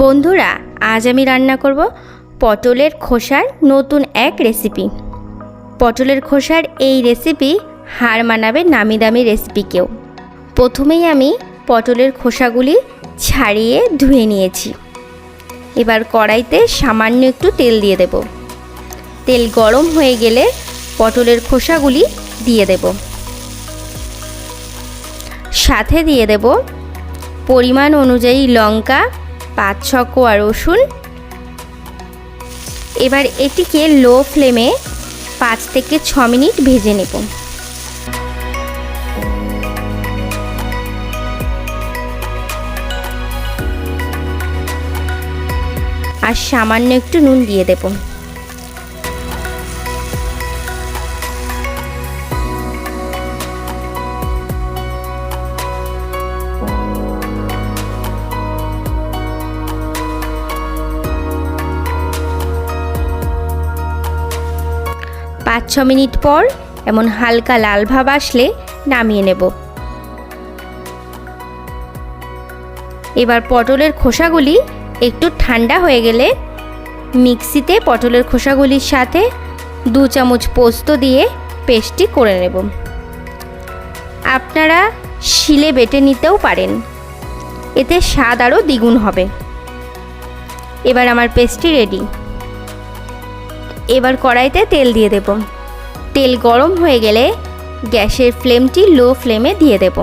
বন্ধুরা, আজ আমি রান্না করব পটলের খোসার নতুন এক রেসিপি। পটলের খোসার এই রেসিপি হার মানাবে নামি দামি রেসিপিকেও। প্রথমেই আমি পটলের খোসাগুলি ছাড়িয়ে ধুয়ে নিয়েছি। এবার কড়াইতে সামান্য একটু তেল দিয়ে দেব। তেল গরম হয়ে গেলে পটলের খোসাগুলি দিয়ে দেব। সাথে দিয়ে দেব পরিমাণ অনুযায়ী লঙ্কা, 5-6 কোয়া রসুন। এবার এটিকে লো ফ্লেমে 5 থেকে 6 মিনিট ভেজে নেব। আর সামান্য একটু নুন দিয়ে দেব। পাঁচ 6 মিনিট পর এমন হালকা লাল ভাব আসলে নামিয়ে নেব। এবার পটলের খোসাগুলি একটু ঠান্ডা হয়ে গেলে মিক্সিতে পটলের খোসাগুলির সাথে 2 চামচ পোস্ত দিয়ে পেস্টটি করে নেব। আপনারা শিলে বেটে নিতেও পারেন, এতে স্বাদ আরও দ্বিগুণ হবে। এবার আমার পেস্টটি রেডি। এবার কড়াইতে তেল দিয়ে দেব। তেল গরম হয়ে গেলে গ্যাসের ফ্লেমটি লো ফ্লেমে দিয়ে দেব।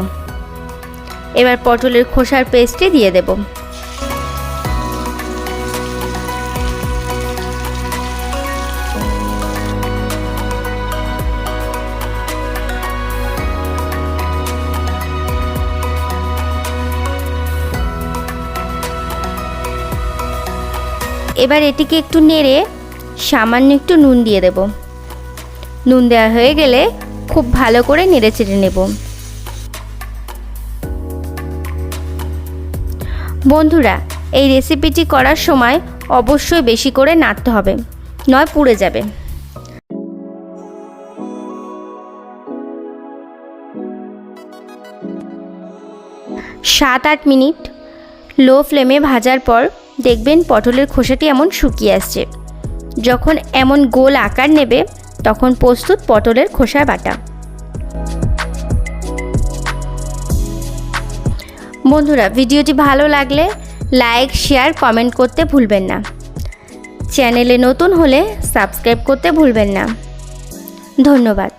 এবার পটলের খোসার পেস্টটি দিয়ে দেব। এবার এটিকে একটু নেড়ে সামান্য একটু নুন দিয়ে দেব। নুন দেওয়া হয়ে গেলে খুব ভালো করে নেড়ে চেড়ে নেব। বন্ধুরা, এই রেসিপিটি করার সময় অবশ্যই বেশি করে নাড়তে হবে, নয় পুড়ে যাবে। সাত 8 মিনিট লো ফ্লেমে ভাজার পর দেখবেন পটলের খোসাটি এমন শুকিয়ে আসছে। যখন এমন গোল আকার নেবে তখন প্রস্তুত পটলের খোসা বাটা। বন্ধুরা, ভিডিওটি ভালো লাগলে লাইক, শেয়ার, কমেন্ট করতে ভুলবেন না। চ্যানেলে নতুন হলে সাবস্ক্রাইব করতে ভুলবেন না। ধন্যবাদ।